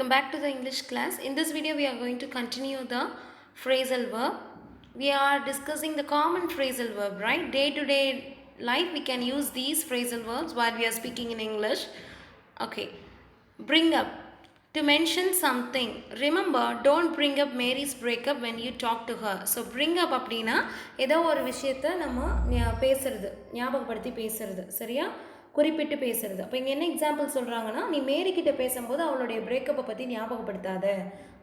welcome back to the English class. In this video we are going to continue the phrasal verb. We are discussing the common phrasal verb, right? Day to day life we can use these phrasal verbs while we are speaking in English. Okay, bring up, to mention something. Remember, don't bring up Mary's breakup when you talk to her. So bring up அப்படினா ஏதோ ஒரு விஷயத்தை நம்ம பேசுறது, ஞாபகப்படுத்தி பேசுறது, சரியா? குறிப்பிட்டு பேசுறது. அப்போ இங்கே என்ன எக்ஸாம்பிள் சொல்கிறாங்கன்னா, நீ மேரி கிட்ட பேசும்போது அவளுடைய பிரேக்கப்பை பற்றி ஞாபகப்படுத்தாத,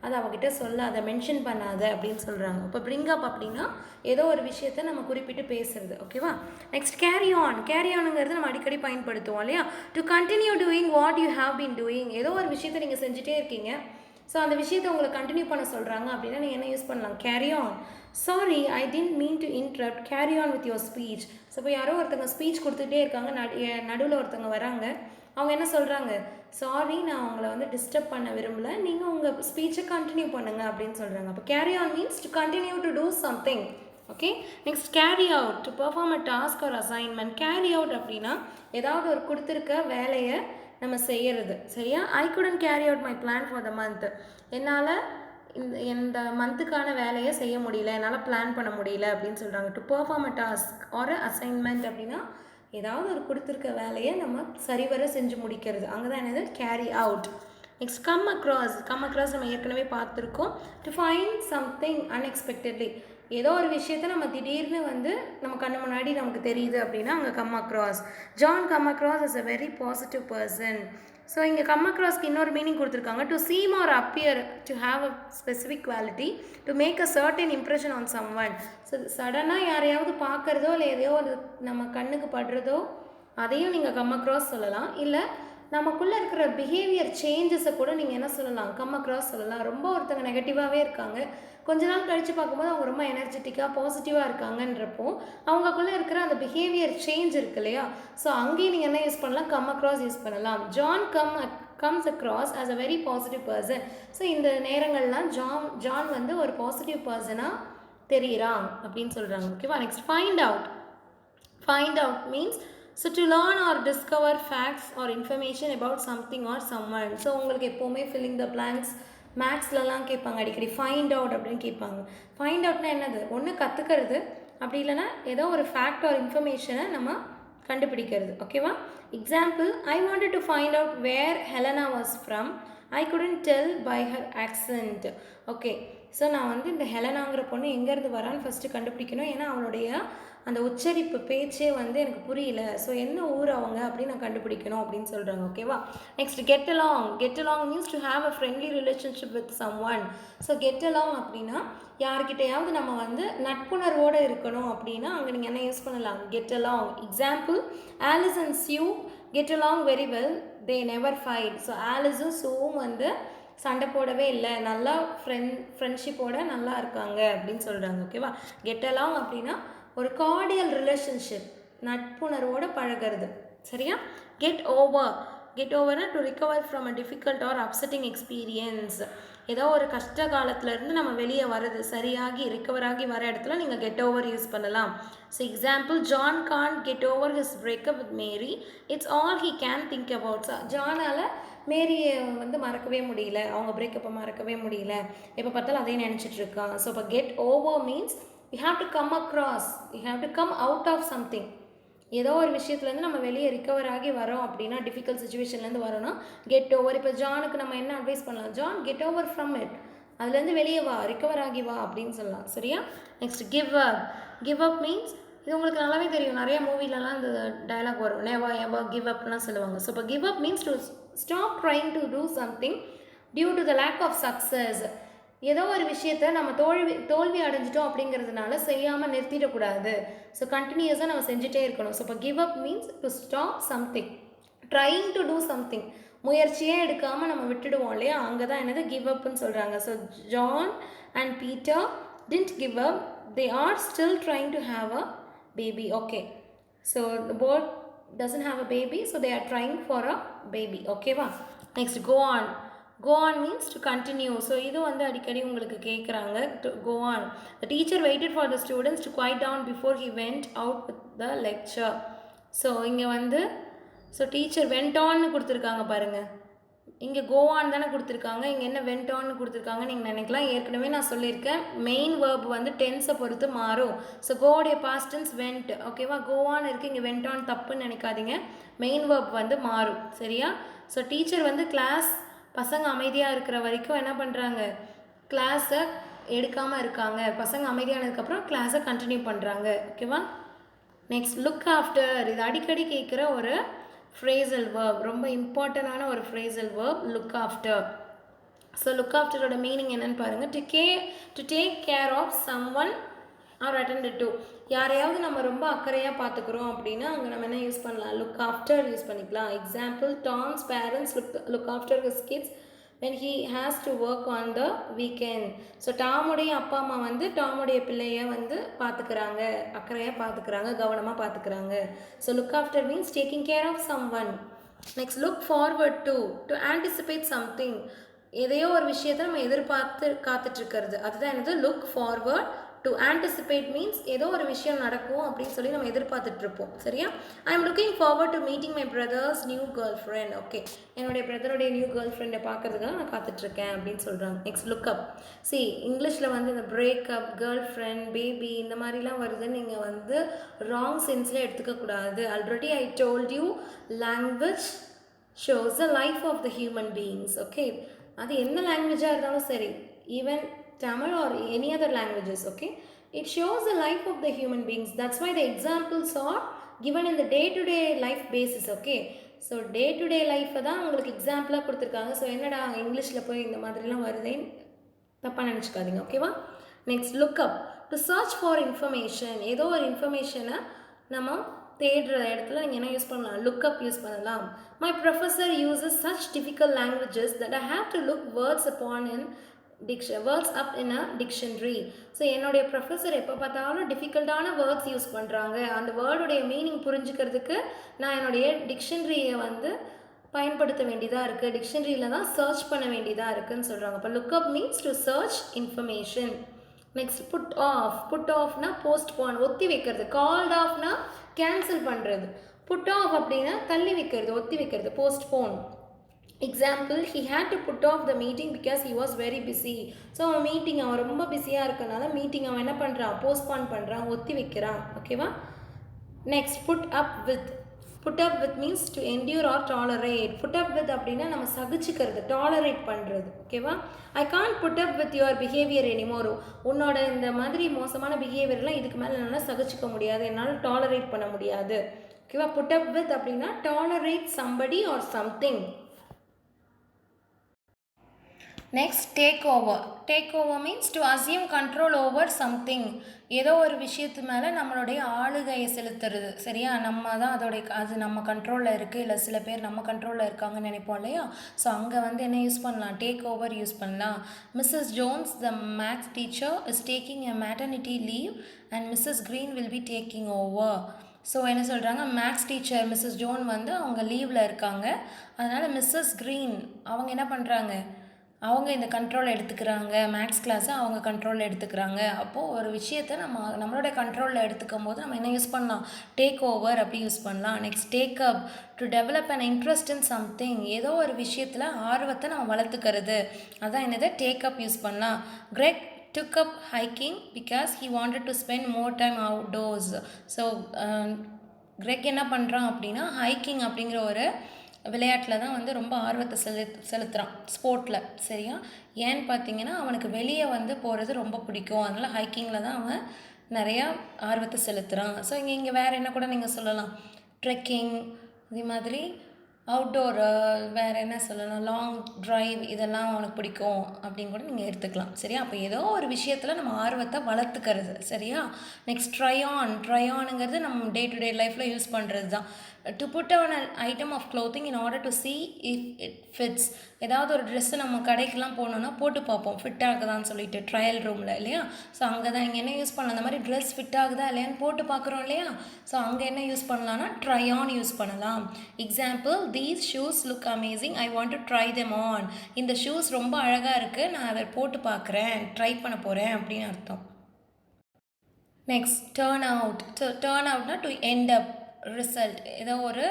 அதை அவகிட்ட சொல்லாத, மென்ஷன் பண்ணாத அப்படின்னு சொல்கிறாங்க. இப்போ பிரிங் அப் அப்படின்னா ஏதோ ஒரு விஷயத்தை நம்ம குறிப்பிட்டு பேசுறது. ஓகேவா? Next carry on. கேரி ஆனுங்கிறது நம்ம அடிக்கடி பயன்படுத்துவோம் இல்லையா? To continue doing what you have been doing. ஏதோ ஒரு விஷயத்தை நீங்கள் செஞ்சுட்டே இருக்கீங்க, ஸோ அந்த விஷயத்தை உங்களை கண்டினியூ பண்ண சொல்கிறாங்க அப்படின்னா நீங்கள் என்ன யூஸ் பண்ணலாம்? Carry on. Sorry, I didn't mean to interrupt, carry on with your speech. So இப்போ யாரோ ஒருத்தங்க ஸ்பீச் கொடுத்துட்டே இருக்காங்க, நடுவில் ஒருத்தவங்க வராங்க, அவங்க என்ன சொல்கிறாங்க? சாரி, நான் உங்களை வந்து டிஸ்டர்ப் பண்ண விரும்பல, நீங்கள் உங்கள் ஸ்பீச்சை கண்டினியூ பண்ணுங்க அப்படின்னு சொல்கிறாங்க. அப்போ carry on means to continue to do something. Okay, next carry out, to perform a task or assignment. Carry out அப்படின்னா ஏதாவது ஒரு கொடுத்துருக்க வேலையை நம்ம செய்கிறது, சரியா? I couldn't carry out my plan for the month. என்னால் இந்த மந்த்துக்கான வேலையை செய்ய முடியல, என்னால் பிளான் பண்ண முடியல அப்படின்னு சொல்கிறாங்க. To perform a task or assignment அப்படின்னா ஏதாவது ஒரு கொடுத்துருக்க வேலையை நம்ம சரிவர செஞ்சு முடிக்கிறது, அங்கே தான் என்னது? Carry out. Next come across. Come across நம்ம ஏற்கனவே பார்த்துருக்கோம். To find something unexpectedly. ஏதோ ஒரு விஷயத்த நம்ம திடீர்னு வந்து நம்ம கண்ணு முன்னாடி நமக்கு தெரியுது அப்படின்னா அங்கே come across. John come across is a very positive person. So இங்கே கம் அக்ராஸ்க்கு இன்னொரு மீனிங் கொடுத்துருக்காங்க. To seem or appear, to have a specific quality, to make a certain impression on someone. So சடனாக யாரையாவது பார்க்குறதோ இல்லை எதையோ ஒரு நம்ம கண்ணுக்கு படுறதோ அதையும் நீங்கள் கம் அக்ராஸ் சொல்லலாம். இல்லை நமக்குள்ளே இருக்கிற பிஹேவியர் சேஞ்சஸை கூட நீங்கள் என்ன சொல்லலாம்? கம் அக்ராஸ் சொல்லலாம். ரொம்ப ஒருத்தங்க நெகட்டிவாகவே இருக்காங்க, கொஞ்ச நாள் கழித்து பார்க்கும்போது அவங்க ரொம்ப எனர்ஜெட்டிக்காக பாசிட்டிவாக இருக்காங்கன்றப்போ அவங்களுக்குள்ளே இருக்கிற அந்த பிஹேவியர் சேஞ்ச் இருக்கு இல்லையா? ஸோ அங்கேயும் நீங்கள் என்ன யூஸ் பண்ணலாம்? கம் அக்ராஸ் யூஸ் பண்ணலாம். John comes across as a very positive person. So இந்த நேரங்கள்லாம் ஜான் வந்து ஒரு பாசிட்டிவ் பர்சனாக தெரிகிறான் அப்படின்னு சொல்கிறாங்க. ஓகேவா? Next find out. Find out means so to learn or discover facts or information about something or someone. So உங்களுக்கு எப்போவுமே ஃபில்லிங் த பிளாங்க்ஸ் மேக்ஸ்லலாம் கேட்பாங்க, அடிக்கடி ஃபைண்ட் அவுட் அப்படின்னு கேட்பாங்க. ஃபைண்ட் அவுட்னா என்னது? ஒன்று கற்றுக்கிறது, அப்படி இல்லைனா ஏதோ ஒரு ஃபேக்ட் ஆர் இன்ஃபர்மேஷனை நம்ம கண்டுபிடிக்கிறது. ஓகேவா? Example, I wanted to find out where Helena was from, I couldn't tell by her accent. Okay, so நான் வந்து இந்த ஹெலனாங்கிற பொண்ணு எங்கேருந்து வரான்னு ஃபஸ்ட்டு கண்டுபிடிக்கணும், ஏன்னா அவளுடைய அந்த உச்சரிப்பு பேச்சே வந்து எனக்கு புரியல, ஸோ என்ன ஊர் அவங்க அப்படின்னு நான் கண்டுபிடிக்கணும் அப்படின்னு சொல்கிறாங்க. ஓகேவா? Next get along. Get along means to have a friendly relationship with someone. So get along அப்படின்னா யார்கிட்டையாவது நம்ம வந்து நட்புணர்வோடு இருக்கணும் அப்படின்னா அங்கே நீங்கள் என்ன யூஸ் பண்ணலாம்? Get along. Example, Alice and Sue get along very well, they never fight. So ஆலிஸும் சூவும் வந்து சண்டை போடவே இல்லை, நல்லா ஃப்ரெண்ட்ஷிப்போடு நல்லா இருக்காங்க அப்படின்னு சொல்கிறாங்க. ஓகேவா? கெட் அலாங் அப்படின்னா ஒரு கார்டியல் ரிலேஷன்ஷிப், நட்புணர்வோடு பழகிறது, சரியா? Get over. கெட் ஓவர்னா to recover from a difficult or upsetting experience. ஏதோ ஒரு கஷ்ட காலத்துலேருந்து நம்ம வெளியே வர்றது, சரியாகி ரிகவர் ஆகி வர இடத்துல நீங்கள் கெட் ஓவர் யூஸ் பண்ணலாம். So example, John can't get over his breakup with Mary, it's all he can think about. ஜானால் மேரியை வந்து மறக்கவே முடியல, அவங்க பிரேக்கப்பை மறக்கவே முடியல, எப்போ பார்த்தாலும் அதே நினச்சிட்டு இருக்கான். ஸோ இப்போ get over means you have to come across, you have to come out of something. ஏதோ ஒரு விஷயத்துலேருந்து நம்ம வெளியே ரிகவர் ஆகி வரோம் அப்படின்னா, டிஃபிகல்ட் சுச்சுவேஷன்லேருந்து வரோன்னா கெட் ஓவர். இப்போ ஜானுக்கு நம்ம என்ன அட்வைஸ் பண்ணலாம்? John get over from it, அதுலேருந்து வெளியே வா, ரிகவர் ஆகி வா அப்படின்னு சொல்லலாம், சரியா? Next give up. Give up means இது உங்களுக்கு நல்லாவே தெரியும், நிறைய மூவிலலாம் இந்த டைலாக் வரும், நெவர் எவர் கிவ் அப்லாம் சொல்லுவாங்க. ஸோ இப்போ give up means to stop trying to do something due to the lack of success. ஏதோ ஒரு விஷயத்தை நம்ம தோல்வி அடைஞ்சிட்டோம் அப்படிங்கிறதுனால செய்யாமல் நிறுத்திடக்கூடாது. ஸோ கண்டினியூஸாக நம்ம செஞ்சுட்டே இருக்கணும். ஸோ இப்போ give up means to stop something, trying to do something. முயற்சியே எடுக்காமல் நம்ம விட்டுடுவோம் இல்லையா? அங்கே தான் என்னது? கிவ் அப்னு சொல்கிறாங்க. So John and Peter didn't give up, they are still trying to have a baby. Okay, so the boat doesn't have a baby, so they are trying for a baby. ஓகேவா? Next go on. Go on means to continue. So இது வந்து அடிக்கடி உங்களுக்கு கேட்குறாங்க. To go on. The teacher waited for the students to quiet down before he went out with the lecture. So இங்கே வந்து so teacher went on கொடுத்துருக்காங்க பாருங்கள். இங்கே கோவான் தானே கொடுத்துருக்காங்க, இங்கே என்ன வென்டான்னு கொடுத்துருக்காங்க நீங்கள் நினைக்கலாம். ஏற்கனவே நான் சொல்லியிருக்கேன் மெயின் வேர்ப் வந்து டென்ஸை பொறுத்து மாறும். ஸோ கோடைய பாஸ்ட் டென்ஸ் வென்ட், ஓகேவா. கோவான்னு இருக்குது, இங்கே வென்டான் தப்புன்னு நினைக்காதீங்க. மெயின் வேர்ப் வந்து மாறும், சரியா. ஸோ டீச்சர் வந்து கிளாஸ் பசங்க அமைதியாக இருக்கிற வரைக்கும் என்ன பண்ணுறாங்க, கிளாஸை எடுக்காமல் இருக்காங்க. பசங்க அமைதியானதுக்கப்புறம் கிளாஸை கண்டினியூ பண்ணுறாங்க, ஓகேவா. நெக்ஸ்ட் லுக் ஆஃப்டர், இது அடிக்கடி கேட்குற ஒரு phrasal verb, ரொம்ப இம்பார்ட்டண்டான ஒரு phrasal verb look after. So look ஆஃப்டரோட மீனிங் என்னன்னு பாருங்கள். To take care of someone or attended to, யாரையாவது நம்ம ரொம்ப அக்கறையாக பார்த்துக்குறோம் அப்படின்னா அங்கே நம்ம என்ன யூஸ் பண்ணலாம், லுக் ஆஃப்டர் யூஸ் பண்ணிக்கலாம். Example, Tom's parents look after his kids when he has to work on the weekend. So டாமுடைய அப்பா அம்மா வந்து டாமுடைய பிள்ளைய வந்து பார்த்துக்கிறாங்க, அக்கறையாக பார்த்துக்கிறாங்க, கவனமாக பார்த்துக்கிறாங்க. So look after means taking care of someone. Next look forward to anticipate something, எதையோ ஒரு விஷயத்தை நம்ம எதிர்பார்த்து காத்துட்ருக்கிறது, அதுதான் என்னது look forward. To anticipate means ஏதோ ஒரு விஷயம் நடக்கும் அப்படின்னு சொல்லி நம்ம எதிர்பார்த்துட்ருப்போம், சரியா. I am looking forward to meeting my brother's new girlfriend. Okay, என்னுடைய பிரதருடைய நியூ கேர்ள் ஃப்ரெண்டை பார்க்கறதுக்காக நான் காத்துட்ருக்கேன் அப்படின்னு சொல்கிறாங்க. Next lookup. சி இங்கிலீஷில் வந்து இந்த பிரேக்கப், கேர்ள் ஃப்ரெண்ட், பேபி இந்த மாதிரிலாம் வருதுன்னு நீங்கள் வந்து ராங் சென்ஸில் எடுத்துக்கக்கூடாது. Already I told you language shows the life of the human beings. Okay, அது என்ன லாங்குவேஜாக இருந்தாலும் சரி, even Tamil or any other languages, okay, it shows the life of the human beings. That's why the examples are given in the day-to-day life basis, okay. So day-to-day life தான் உங்களுக்கு எக்ஸாம்பிளாக கொடுத்துருக்காங்க. So என்னடா இங்கிலீஷில் போய் இந்த மாதிரிலாம் வருதேன்னு தப்பாக நினச்சிக்காதீங்க, ஓகேவா. Next look up, to search for information, ஏதோ ஒரு இன்ஃபர்மேஷனை நம்ம தேடுற இடத்துல நீங்கள் என்ன யூஸ் பண்ணலாம், லுக்அப் யூஸ் பண்ணலாம். My professor uses such difficult languages that I have to look words upon in words up in a dictionary. So என்னுடைய ப்ரொஃபஸர் எப்போ பார்த்தாலும் டிஃபிகல்ட்டான வேர்ட்ஸ் யூஸ் பண்ணுறாங்க, அந்த வேர்டுடைய மீனிங் புரிஞ்சுக்கிறதுக்கு நான் என்னுடைய டிக்ஷனரியை வந்து பயன்படுத்த வேண்டியதாக இருக்குது, டிக்ஷனரியில் தான் சர்ச் பண்ண வேண்டியதாக இருக்குதுன்னு சொல்கிறாங்க. இப்போ look up means to search information. Next put ஆஃப்னா போஸ்ட்போன், ஒத்தி வைக்கிறது. கால்ட் ஆஃப்னா கேன்சல் பண்ணுறது. புட் ஆஃப் அப்படின்னா தள்ளி வைக்கிறது, ஒத்தி வைக்கிறது, postpone. Example, he had to put off the meeting because he was very busy. So அவன் மீட்டிங் அவன் ரொம்ப பிஸியாக இருக்கனால மீட்டிங் அவன் என்ன பண்ணுறான், போஸ்ட்பான் பண்ணுறான், ஒத்தி வைக்கிறான், ஓகேவா. Next put up with means to endure or tolerate. Put up with அப்படின்னா நம்ம சகிச்சுக்கிறது, டாலரேட் பண்ணுறது, ஓகேவா. I can't put up with your behaviour anymore, உன்னோட இந்த மாதிரி மோசமான பிஹேவியர்லாம் இதுக்கு மேலே என்னால் சகிச்சுக்க முடியாது, என்னால் டாலரேட் பண்ண முடியாது, ஓகேவா. புட் அப் வித் அப்படின்னா tolerate somebody or something. Next take over means to assume control over something, ஏதோ ஒரு விஷயத்து மேலே நம்மளுடைய ஆளுகையை செலுத்துறது, சரியா. நம்ம தான் அது நம்ம கண்ட்ரோலில் இருக்குது, இல்லை சில பேர் நம்ம கண்ட்ரோலில் இருக்காங்கன்னு நினைப்போம் இல்லையா. ஸோ அங்கே வந்து என்ன யூஸ் பண்ணலாம், டேக் ஓவர் யூஸ் பண்ணலாம். Mrs Jones the maths teacher is taking a maternity leave and Mrs Green will be taking over. So என்ன சொல்கிறாங்க, மேத்ஸ் டீச்சர் மிஸ்ஸஸ் ஜோன் வந்து அவங்க லீவில் இருக்காங்க, அதனால் மிஸ்ஸஸ் க்ரீன் அவங்க என்ன பண்ணுறாங்க, அவங்க இந்த கண்ட்ரோல் எடுத்துக்கிறாங்க, மேக்ஸ் கிளாஸை அவங்க கண்ட்ரோலில் எடுத்துக்கிறாங்க. அப்போது ஒரு விஷயத்தை நம்மளோட கண்ட்ரோலில் எடுத்துக்கும் போது நம்ம என்ன யூஸ் பண்ணலாம், டேக் ஓவர் அப்படி யூஸ் பண்ணலாம். Next take up, to develop an interest in something, ஏதோ ஒரு விஷயத்தில் ஆர்வத்தை நம்ம வளர்த்துக்கிறது, அதான் என்னது டேக் அப் யூஸ் பண்ணலாம். Greg took up hiking because he wanted to spend more time outdoors. So Greg என்ன பண்ணுறான் அப்படின்னா ஹைக்கிங் அப்படிங்கிற ஒரு விளையாட்டில் தான் வந்து ரொம்ப ஆர்வத்தை செலுத்துகிறான், ஸ்போர்ட்டில், சரியா. ஏன்னு பார்த்தீங்கன்னா அவனுக்கு வெளியே வந்து போகிறது ரொம்ப பிடிக்கும், அதனால் ஹைக்கிங்கில் தான் அவன் நிறையா ஆர்வத்தை செலுத்துகிறான். ஸோ இங்கே வேறு என்ன கூட நீங்கள் சொல்லலாம், ட்ரெக்கிங், இதே மாதிரி அவுட்டோர், வேறு என்ன சொல்லலாம், லாங் ட்ரைவ், இதெல்லாம் அவனுக்கு பிடிக்கும் அப்படின்னு கூட நீங்கள் எடுத்துக்கலாம், சரியா. அப்போ ஏதோ ஒரு விஷயத்தில் நம்ம ஆர்வத்தை வளர்த்துக்கிறது, சரியா. நெக்ஸ்ட் ட்ரையானுங்கிறது நம்ம டே டு டே லைஃப்பில் யூஸ் பண்ணுறது தான். To put on an item of clothing in order to see if it fits. ஏதாவது ஒரு ட்ரெஸ்ஸு நம்ம கடைக்கெலாம் போனோன்னா போட்டு பார்ப்போம் ஃபிட் ஆகுதான்னு சொல்லிட்டு, ட்ரையல் ரூமில் இல்லையா. ஸோ அங்கே தான் இங்கே என்ன யூஸ் பண்ணலாம், அந்த மாதிரி ட்ரெஸ் ஃபிட் ஆகுதா இல்லையான்னு போட்டு பார்க்குறோம் இல்லையா. ஸோ அங்கே என்ன யூஸ் பண்ணலான்னா ட்ரை ஆன் யூஸ் பண்ணலாம். Example, these shoes look amazing, I want to try them on. இந்த ஷூஸ் ரொம்ப அழகாக இருக்குது, நான் அதை போட்டு பார்க்குறேன், ட்ரை பண்ண போகிறேன் அப்படின்னு அர்த்தம். நெக்ஸ்ட் டர்ன் அவுட்னா டு எண்ட் அப், ரிசல்ட், ஏதோ ஒரு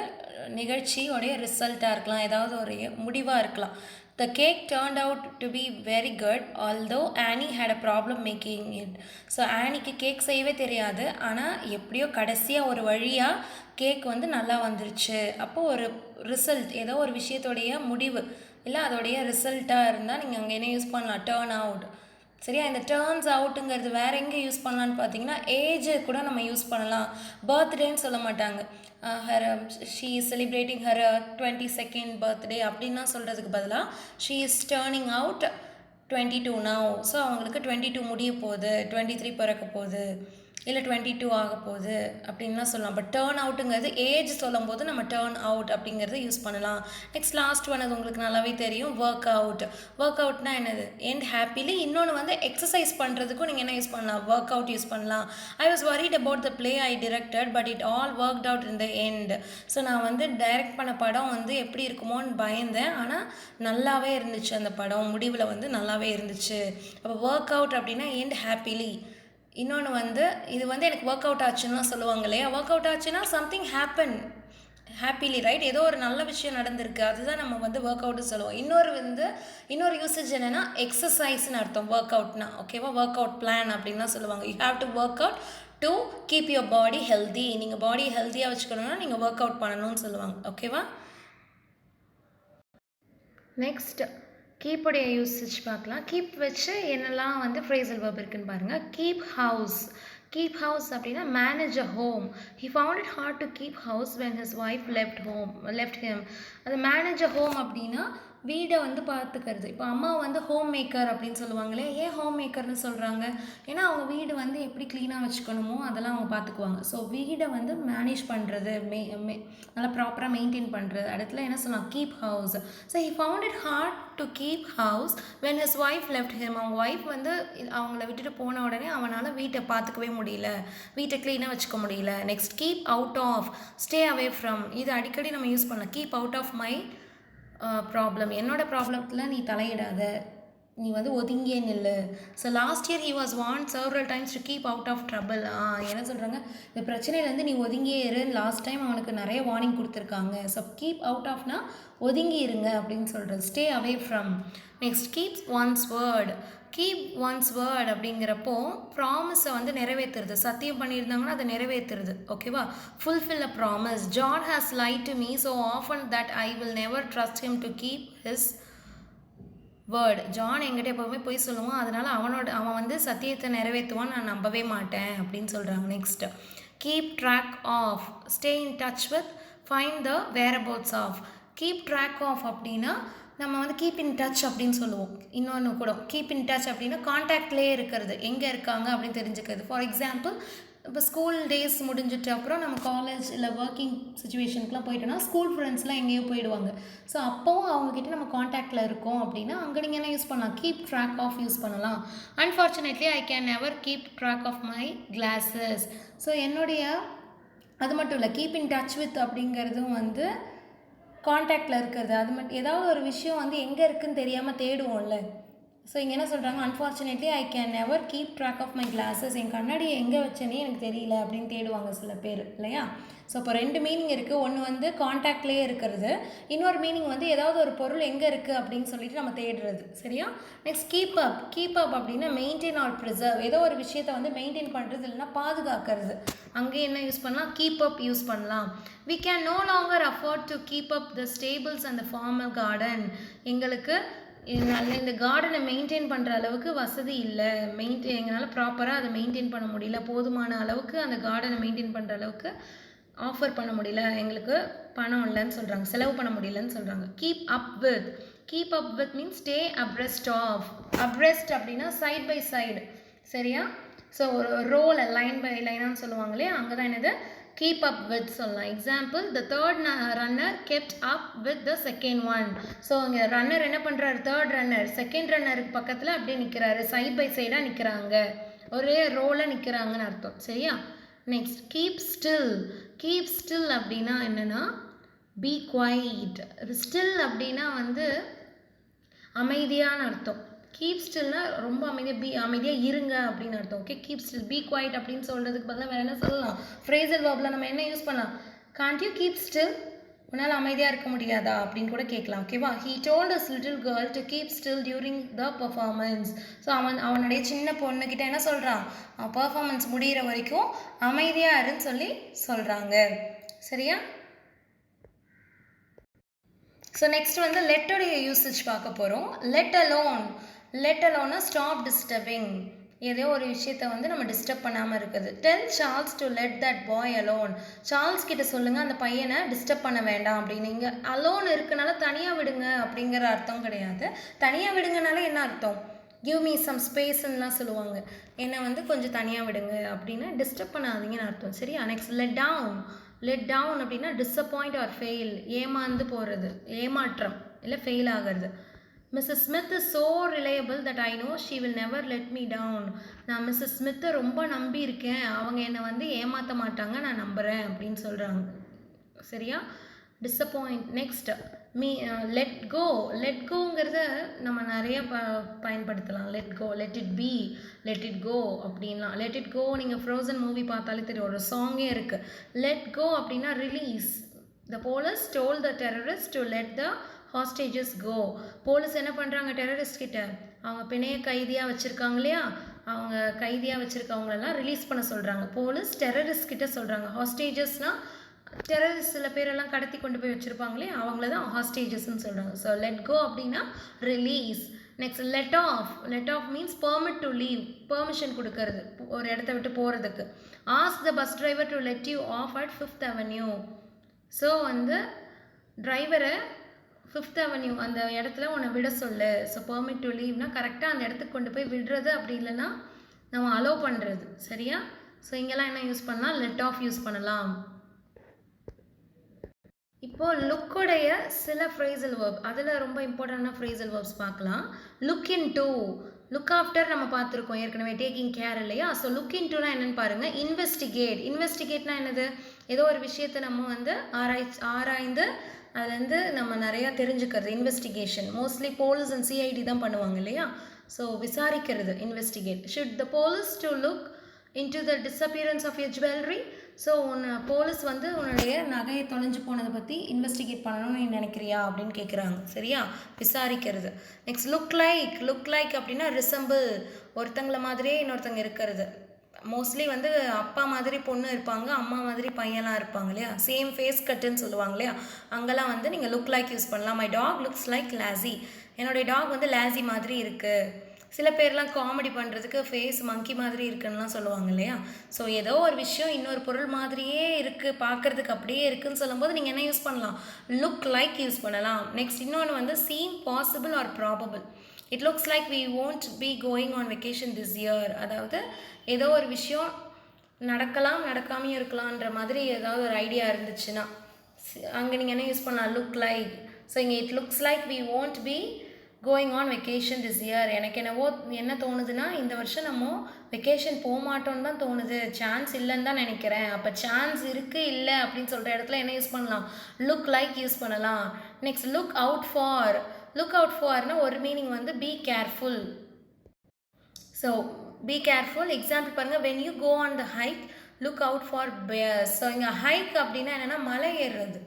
நிகழ்ச்சியோடைய ரிசல்ட்டாக இருக்கலாம், ஏதாவது ஒரு முடிவாக இருக்கலாம். The cake turned out to be very good, although Annie had a problem making it. So ஆனிக்கு கேக் செய்யவே தெரியாது, ஆனால் எப்படியோ கடைசியாக ஒரு வழியாக கேக் வந்து நல்லா வந்துருச்சு. அப்போது ஒரு ரிசல்ட், ஏதோ ஒரு விஷயத்தோடைய முடிவு இல்லை அதோடைய ரிசல்ட்டாக இருந்தால் நீங்கள் அங்கே என்ன யூஸ் பண்ணலாம், டேர்ன் அவுட். சரியா, இந்த டேர்ன்ஸ் அவுட்டுங்கிறது வேறு எங்கே யூஸ் பண்ணலான்னு பார்த்தீங்கன்னா ஏஜ் கூட நம்ம யூஸ் பண்ணலாம். பர்த்டேன்னு சொல்ல மாட்டாங்க, her she is celebrating her 22nd birthday அப்படின்னா சொல்கிறதுக்கு பதிலாக she is turning out 22 now. So அவங்களுக்கு 22 முடிய போகுது, 23 பிறக்க போகுது, இல்லை 22 ஆக போகுது அப்படின்லாம் சொல்லலாம். பட் டேர்ன் அவுட்டுங்கிறது ஏஜ் சொல்லும் போது நம்ம டேர்ன் அவுட் அப்படிங்கிறத யூஸ் பண்ணலாம். நெக்ஸ்ட் லாஸ்ட் ஒன், அது உங்களுக்கு நல்லாவே தெரியும், ஒர்க் அவுட். ஒர்க் அவுட்னா என்னது, எண்ட் ஹாப்பிலி. இன்னொன்று வந்து எக்ஸசைஸ் பண்ணுறதுக்கும் நீங்கள் என்ன யூஸ் பண்ணலாம், ஒர்க் அவுட் யூஸ் பண்ணலாம். I was worried about the play I directed but it all worked out in the end. So நான் வந்து டைரக்ட் பண்ண படம் வந்து எப்படி இருக்குமோன்னு பயந்தேன், ஆனால் நல்லாவே இருந்துச்சு, அந்த படம் முடிவில் வந்து நல்லாவே இருந்துச்சு. அப்போ ஒர்க் அவுட் அப்படின்னா எண்ட் ஹாப்பிலி. இன்னொன்று வந்து இது வந்து எனக்கு ஒர்க் அவுட் ஆச்சுன்னா சொல்லுவாங்க இல்லையா, ஒர்க் அவுட் ஆச்சுன்னா சம்திங் ஹேப்பன் ஹாப்பிலி, ரைட், ஏதோ ஒரு நல்ல விஷயம் நடந்திருக்கு, அதுதான் நம்ம வந்து ஒர்க் அவுட்னு சொல்லுவோம். இன்னொரு யூசேஜ் என்னென்னா எக்ஸசைஸ்னு அர்த்தம் ஒர்க் அவுட்னா, ஓகேவா. ஒர்க் அவுட் பிளான் அப்படின்லாம் சொல்லுவாங்க. You have to work out to keep your body healthy. நீங்கள் பாடி ஹெல்த்தியாக வச்சுக்கணுன்னா நீங்கள் ஒர்க் அவுட் பண்ணணும்னு சொல்லுவாங்க, ஓகேவா. நெக்ஸ்ட் கீப்புடைய யூசேஜ் பார்க்கலாம். கீப் வச்சு என்னெல்லாம் வந்து ஃப்ரேசல் வெர்ப் இருக்குன்னு பாருங்கள். Keep house. கீப் ஹவுஸ் அப்படின்னா manage a home. He found it hard to keep house when his wife left him. அது மேனேஜ் அ ஹோம் அப்படின்னா வீடை வந்து பார்த்துக்கிறது. இப்போ அம்மா வந்து ஹோம் மேக்கர் அப்படின்னு சொல்லுவாங்களே, ஏன் ஹோம் மேக்கர்னு சொல்கிறாங்க, ஏன்னா அவங்க வீடு வந்து எப்படி க்ளீனாக வச்சுக்கணுமோ அதெல்லாம் அவங்க பார்த்துக்குவாங்க. ஸோ வீடை வந்து மேனேஜ் பண்ணுறது, நல்லா ப்ராப்பராக மெயின்டைன் பண்ணுறது. இடத்துல என்ன சொல்லலாம், keep house. So he found it hard to keep house when his wife left him. அவங்க ஒய்ஃப் வந்து அவங்கள விட்டுட்டு போன உடனே அவனால் வீட்டை பார்த்துக்கவே முடியல, வீட்டை க்ளீனாக வச்சுக்க முடியல. Next keep out of, stay away from. இது அடிக்கடி நம்ம யூஸ் பண்ணலாம். Keep out of my problem, என்னோட ப்ராப்ளத்தில் நீ தலையிடாத, நீ வந்து ஒதுங்கியே நில்லு. So last year he was warned several times to keep out of trouble. என்ன சொல்கிறாங்க, இந்த பிரச்சனையிலேருந்து நீ ஒதுங்கியே இரு. லாஸ்ட் டைம் அவனுக்கு நிறைய வார்னிங் கொடுத்துருக்காங்க. ஸோ கீப் அவுட் ஆஃப்னா ஒதுங்கி இருங்க அப்படின்னு சொல்கிறது. Stay away from. Next keep one's word. Keep one's word அப்படிங்கிறப்போ ப்ராமிஸை வந்து நிறைவேற்றுறது. சத்தியம் பண்ணியிருந்தாங்கன்னா அதை நிறைவேற்றுறது, ஓகேவா. Fulfil a promise. John has lied to me so often that I will never trust him to keep his word. John என்கிட்ட எப்போவுமே போய் சொல்லுவான், அதனால் அவன் வந்து சத்தியத்தை நிறைவேற்றுவான், நான் நம்பவே மாட்டேன் அப்படின்னு சொல்கிறாங்க. Next keep track of. Stay in touch with, find the whereabouts of. Keep track of அப்படின்னா நம்ம வந்து கீப் இன் டச் அப்படின்னு சொல்லுவோம். இன்னொன்று கூட கீப் இன் டச் அப்படின்னா கான்டாக்ட்லேயே இருக்கிறது, எங்கே இருக்காங்க அப்படின்னு தெரிஞ்சுக்கிறது. ஃபார் எக்ஸாம்பிள், இப்போ ஸ்கூல் டேஸ் முடிஞ்சிட்டு அப்புறம் நம்ம காலேஜ் இல்லை ஒர்க்கிங் சுச்சுவேஷனுக்குலாம் போயிட்டோன்னா ஸ்கூல் ஃப்ரெண்ட்ஸ்லாம் எங்கேயோ போயிடுவாங்க. ஸோ அப்போவும் அவங்கக்கிட்ட நம்ம காண்டாக்டில் இருக்கோம் அப்படின்னா அங்கே நீங்கள் என்ன யூஸ் பண்ணலாம், கீப் ட்ராக் ஆஃப் யூஸ் பண்ணலாம். Unfortunately I can never keep track of my glasses. So என்னுடைய அது மட்டும் இல்லை, கீப் இன் டச் வித் அப்படிங்கிறதும் வந்து காண்டாக்டில் இருக்கிறது. அது மட்டும் ஏதாவது ஒரு விஷயம் வந்து எங்கே இருக்குதுன்னு தெரியாமல் தேடுவோம்ல. ஸோ இங்கே என்ன சொல்கிறாங்க, unfortunately I can never keep track of my glasses. என் கண்ணாடியை எங்கே வச்சேனே எனக்கு தெரியல அப்படின்னு தேடுவாங்க சில பேர், இல்லையா. ஸோ இப்போ ரெண்டு மீனிங் இருக்குது. ஒன்று வந்து காண்டாக்ட்லேயே இருக்கிறது, இன்னொரு மீனிங் வந்து ஏதாவது ஒரு பொருள் எங்கே இருக்குது அப்படின்னு சொல்லிட்டு நம்ம தேடுறது, சரியா. Next keep up. Keep up அப்படின்னா மெயின்டைன் ஆர் ப்ரிசர்வ். ஏதோ ஒரு விஷயத்தை வந்து மெயின்டைன் பண்ணுறது இல்லைன்னா பாதுகாக்கிறது. அங்கே என்ன யூஸ் பண்ணலாம், கீப் அப் யூஸ் பண்ணலாம். We can no longer afford to keep up the stables and the formal garden. எங்களுக்கு இந்த கார்டனை மெயின்டைன் பண்ணுற அளவுக்கு வசதி இல்லை, எங்களால் ப்ராப்பராக அதை மெயின்டைன் பண்ண முடியல, போதுமான அளவுக்கு அந்த கார்டனை மெயின்டைன் பண்ணுற அளவுக்கு ஆஃபர் பண்ண முடியல, எங்களுக்கு பணம் இல்லைன்னு சொல்கிறாங்க, செலவு பண்ண முடியலன்னு சொல்கிறாங்க. Keep up with. Keep up with means stay abreast of. Abreast அப்படின்னா சைட் பை சைடு, சரியா. ஸோ ஒரு ரோல லைன் பை லைனான்னு சொல்லுவாங்க இல்லையா, அங்கே தான் என்னது கீப் அப் வித் சொல்லலாம். Example, the third runner kept up with the second one. So இங்கே ரன்னர் என்ன பண்ணுறாரு, தேர்ட் ரன்னர் செகண்ட் ரன்னருக்கு பக்கத்தில் அப்படியே நிற்கிறாரு, சைட் பை சைடாக நிற்கிறாங்க, ஒரே ரோவில் நிற்கிறாங்கன்னு அர்த்தம், சரியா. Next keep still. Keep still அப்படின்னா என்னென்னா பி குவைட். ஸ்டில் அப்படின்னா வந்து அமைதியான அர்த்தம். கீப் ஸ்டில்னா ரொம்ப அமைதியாக இருங்க அப்படின்னு அர்த்தம், okay. Keep still, be quiet அப்படின்னு சொல்கிறதுக்கு பதிலாக வேறு என்ன சொல்லலாம், ஃப்ரேசல் வெர்பில் நம்ம என்ன யூஸ் பண்ணலாம், can't you keep still? உன்னால் அமைதியாக இருக்க முடியாதா அப்படின்னு கூட கேட்கலாம். ஓகேவா? he told his little girl to keep still during the performance. So அவனுடைய சின்ன பொண்ணுக்கிட்ட என்ன சொல்கிறான்? பர்ஃபார்மன்ஸ் முடிகிற வரைக்கும் அமைதியாக இருன்னு சொல்லி சொல்கிறாங்க. சரியா? ஸோ நெக்ஸ்ட் வந்து லெட்டோடைய யூசேஜ் பார்க்க போகிறோம். லெட் அலோன்னா ஸ்டாப் டிஸ்டர்பிங். ஏதோ ஒரு விஷயத்த வந்து நம்ம டிஸ்டர்ப் பண்ணாமல் இருக்குது. Tell Charles to let that boy alone. Charles கிட்ட சொல்லுங்கள் அந்த பையனை டிஸ்டர்ப் பண்ண வேண்டாம் அப்படின்னு. இங்கே அலோன் இருக்கனால தனியாக விடுங்க அப்படிங்கிற அர்த்தம் கிடையாது. தனியாக விடுங்கனால என்ன அர்த்தம்? கிவ் மீ சம் ஸ்பேஸ்லாம் சொல்லுவாங்க. என்னை வந்து கொஞ்சம் தனியாக விடுங்க அப்படின்னு டிஸ்டர்ப் பண்ணாதீங்கன்னு அர்த்தம். சரியா? நெக்ஸ்ட் லெட் டவுன் அப்படின்னா டிஸப்பாயிண்ட் ஆர் ஃபெயில். ஏமாந்து போகிறது, ஏமாற்றம் இல்லை ஃபெயில் ஆகிறது. Mrs Smith is so reliable that I know she will never let me down. நான் மிஸ்ஸஸ் ஸ்மித்தை ரொம்ப நம்பியிருக்கேன், அவங்க என்னை வந்து ஏமாற்ற மாட்டாங்க, நான் நம்புகிறேன் அப்படின்னு சொல்கிறாங்க. சரியா? டிஸப்பாயிண்ட். நெக்ஸ்ட் லெட் கோங்கிறத நம்ம நிறைய பயன்படுத்தலாம். லெட் இட் கோ அப்படின்லாம். லெட் இட் கோ நீங்கள் ஃப்ரோசன் மூவி பார்த்தாலே தெரியும், ஒரு சாங்கே இருக்குது. லெட் கோ அப்படின்னா release. The police told the terrorist to let the hostages go. Police என்ன பண்ணுறாங்க? டெரரிஸ்ட் கிட்ட அவங்க பிணைய கைதியாக வச்சுருக்காங்க இல்லையா, அவங்க கைதியாக வச்சுருக்கவங்களெல்லாம் ரிலீஸ் பண்ண சொல்கிறாங்க. போலீஸ் டெரரிஸ்ட் கிட்ட சொல்கிறாங்க. ஹாஸ்டேஜஸ்னால் டெரரிஸ்ட் சில பேரெல்லாம் கடத்தி கொண்டு போய் வச்சுருப்பாங்களே அவங்கள தான் ஹாஸ்டேஜஸ்ன்னு சொல்கிறாங்க. ஸோ லெட் கோ அப்படின்னா release. Next let off means permit to leave. Permission கொடுக்கறது ஒரு இடத்த விட்டு போகிறதுக்கு. Ask the bus driver to let you off at 5th Avenue. So வந்து டிரைவரை 5th Avenue அந்த இடத்துல உன்னை விட சொல்லு. ஸோ பெர்மிட் டு லீவ்னா கரெக்டாக அந்த இடத்துக்கு கொண்டு போய் விடுறது, அப்படி இல்லைன்னா நம்ம அலோவ் பண்ணுறது. சரியா? ஸோ இங்கெல்லாம் என்ன யூஸ் பண்ணலாம்? லெட் ஆஃப் யூஸ் பண்ணலாம். இப்போது லுக்குடைய சில ஃப்ரேசல் வேர்ப், அதில் ரொம்ப இம்பார்ட்டண்டான ஃப்ரேசல் வேர்ப்ஸ் பார்க்கலாம். Look into, look after நம்ம பார்த்துருக்கோம் ஏற்கனவே, டேக்கிங் கேர் இல்லையா? ஸோ லுக் இன் டூனா என்னென்னு பாருங்கள். இன்வெஸ்டிகேட்னா என்னது? ஏதோ ஒரு விஷயத்தை நம்ம வந்து ஆராய்ந்து அதுலேருந்து நம்ம நிறையா தெரிஞ்சுக்கிறது. Investigation mostly police and CID தான் பண்ணுவாங்க இல்லையா? ஸோ விசாரிக்கிறது investigate. Should the police to look into the disappearance of your jewellery. So police வந்து உன்னுடைய நகையை தொலைஞ்சு போனதை பற்றி இன்வெஸ்டிகேட் பண்ணணும்னு நீ நினைக்கிறியா அப்படின்னு கேட்குறாங்க. சரியா? விசாரிக்கிறது. நெக்ஸ்ட் லுக் லைக் அப்படின்னா ரிசம்பிள், ஒருத்தங்களை மாதிரியே இன்னொருத்தங்க இருக்கிறது. மோஸ்ட்லி வந்து அப்பா மாதிரி பொண்ணு இருப்பாங்க, அம்மா மாதிரி பையன்லாம் இருப்பாங்க இல்லையா? சேம் ஃபேஸ் கட்டுன்னு சொல்லுவாங்க இல்லையா? அங்கெல்லாம் வந்து நீங்கள் லுக் லைக் யூஸ் பண்ணலாம். மை டாக் லுக்ஸ் லைக் லாசி. என்னுடைய டாக் வந்து லாசி மாதிரி இருக்குது. சில பேர்லாம் காமெடி பண்ணுறதுக்கு ஃபேஸ் மங்கி மாதிரி இருக்குன்னுலாம் சொல்லுவாங்க இல்லையா? ஸோ ஏதோ ஒரு விஷயம் இன்னொரு பொருள் மாதிரியே இருக்குது, பார்க்குறதுக்கு அப்படியே இருக்குதுன்னு சொல்லும்போது நீங்கள் என்ன யூஸ் பண்ணலாம்? லுக் லைக் யூஸ் பண்ணலாம். நெக்ஸ்ட் இன்னொன்று வந்து seem possible or probable. It looks like we won't be going on vacation this year. அதாவது ஏதோ ஒரு விஷயம் நடக்காமையும் இருக்கலான்ற மாதிரி ஏதாவது ஒரு ஐடியா இருந்துச்சுன்னா அங்கே நீங்கள் என்ன யூஸ் பண்ணலாம்? Look like. ஸோ இங்கே it looks like we won't be going on vacation this year. எனக்கு என்ன தோணுதுன்னா இந்த வருஷம் நம்ம வெக்கேஷன் போக மாட்டோன்னு தான் தோணுது, சான்ஸ் இல்லைன்னு தான் நினைக்கிறேன். அப்போ சான்ஸ் இருக்குது இல்லை அப்படின்னு சொல்கிற இடத்துல என்ன யூஸ் பண்ணலாம்? லுக் லைக் யூஸ் பண்ணலாம். நெக்ஸ்ட் லுக் அவுட் ஃபார்னா ஒரு மீனிங் வந்து be careful. So be careful. Example பாருங்கள், when you go on the hike look out for bears. So இங்கே ஹைக் அப்படின்னா என்னென்னா மலை ஏறுறது.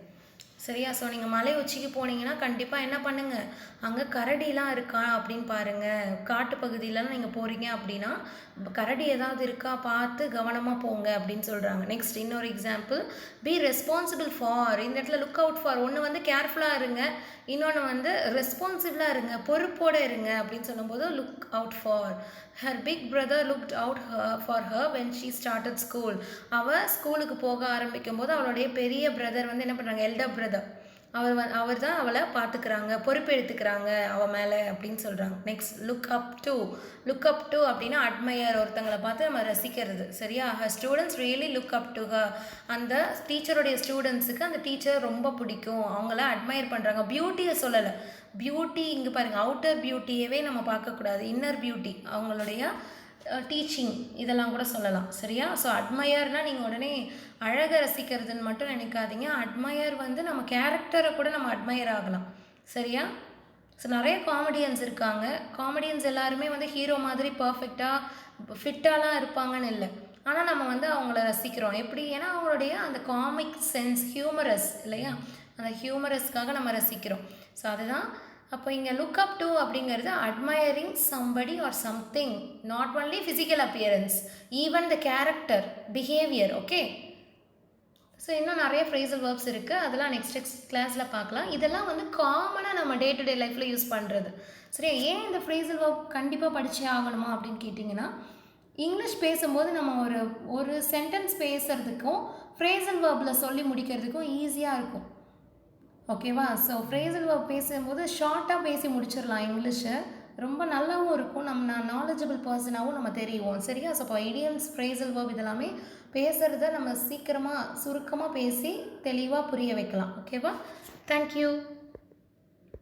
சரியா? ஸோ நீங்கள் மலை உச்சிக்கு போனீங்கன்னா கண்டிப்பாக என்ன பண்ணுங்கள், அங்கே கரடிலாம் இருக்கா அப்படின்னு பாருங்கள். காட்டு பகுதியிலலாம் நீங்கள் போகிறீங்க அப்படின்னா கரடி ஏதாவது இருக்கா பார்த்து கவனமாக போங்க அப்படின்னு சொல்கிறாங்க. நெக்ஸ்ட் இன்னொரு எக்ஸாம்பிள், பி ரெஸ்பான்சிபிள் ஃபார். இந்த இடத்துல லுக் அவுட் ஃபார் ஒன்று வந்து கேர்ஃபுல்லாக இருங்க, இன்னொன்று வந்து ரெஸ்பான்சிபிளாக இருங்க, பொறுப்போடு இருங்க அப்படின்னு சொல்லும்போது look out for. Her big brother looked out for her when she started school. அவள் ஸ்கூலுக்கு போக ஆரம்பிக்கும் போது அவளுடைய பெரிய பிரதர் வந்து என்ன பண்ணுறாங்க, எல்டர் பிரதர், அவர் தான் அவளை பார்த்துக்கிறாங்க, பொறுப்பு எடுத்துக்கிறாங்க அவள் மேலே அப்படின்னு சொல்கிறாங்க. நெக்ஸ்ட் லுக் அப் டு அப்படின்னா அட்மையர், ஒருத்தங்களை பார்த்து நம்ம ரசிக்கிறது. சரியா? Her students really look up to her. அந்த டீச்சருடைய ஸ்டூடெண்ட்ஸுக்கு அந்த டீச்சர் ரொம்ப பிடிக்கும், அவங்கள அட்மையர் பண்ணுறாங்க. பியூட்டியை சொல்லலை, பியூட்டி இங்கே பாருங்கள், அவுட்டர் பியூட்டியவே நம்ம பார்க்கக்கூடாது, இன்னர் பியூட்டி, அவங்களுடைய டீச்சிங் இதெல்லாம் கூட சொல்லலாம். சரியா? ஸோ அட்மையர்னால் நீங்கள் உடனே அழகை ரசிக்கிறதுன்னு மட்டும் நினைக்காதீங்க. அட்மையர் வந்து நம்ம கேரக்டரை கூட நம்ம அட்மையர் ஆகலாம். சரியா? ஸோ நிறைய காமெடியன்ஸ் இருக்காங்க. காமெடியன்ஸ் எல்லாருமே வந்து ஹீரோ மாதிரி பர்ஃபெக்டாக ஃபிட்டாலாம் இருப்பாங்கன்னு இல்லை. ஆனால் நம்ம வந்து அவங்கள ரசிக்கிறோம் எப்படி, ஏன்னா அவங்களுடைய அந்த காமிக் சென்ஸ் ஹியூமரஸ் இல்லையா, அந்த ஹியூமரஸ்க்காக நம்ம ரசிக்கிறோம். ஸோ அதுதான் அப்போ இங்கே லுக் அப் டு அப்படிங்கிறது admiring somebody or something, not only physical appearance, even the character behaviour. Okay, so இன்னும் நிறைய ஃப்ரேசல் வேர்ப்ஸ் இருக்குது, அதெல்லாம் நெக்ஸ்ட் கிளாஸில் பார்க்கலாம். இதெல்லாம் வந்து காமனாக நம்ம டே டு டே லைஃப்பில் யூஸ் பண்ணுறது. சரி, ஏன் இந்த ஃப்ரேசல் வேர்ப் கண்டிப்பாக படித்தே ஆகணுமா அப்படின்னு கேட்டிங்கன்னா, இங்கிலீஷ் பேசும்போது நம்ம ஒரு சென்டென்ஸ் பேசுகிறதுக்கும் ஃப்ரேசல் வேர்பில் சொல்லி முடிக்கிறதுக்கும் ஈஸியாக இருக்கும். ஓகேவா? ஸோ ஃப்ரேசல் வேர்ப் பேசும்போது ஷார்ட்டாக பேசி முடிச்சிடலாம் இங்கிலீஷை, ரொம்ப நல்லாவும் இருக்கும், நம்ம நாலேஜபிள் பர்சனாகவும் நம்ம தெரியுவோம். சரியா? ஸோ இப்போ ஐடியம்ஸ் ஃப்ரேசல் வேர்ப் இதெல்லாமே பேசுகிறத நம்ம சீக்கிரமாக சுருக்கமாக பேசி தெளிவாக புரிய வைக்கலாம். ஓகேவா? தேங்க்யூ.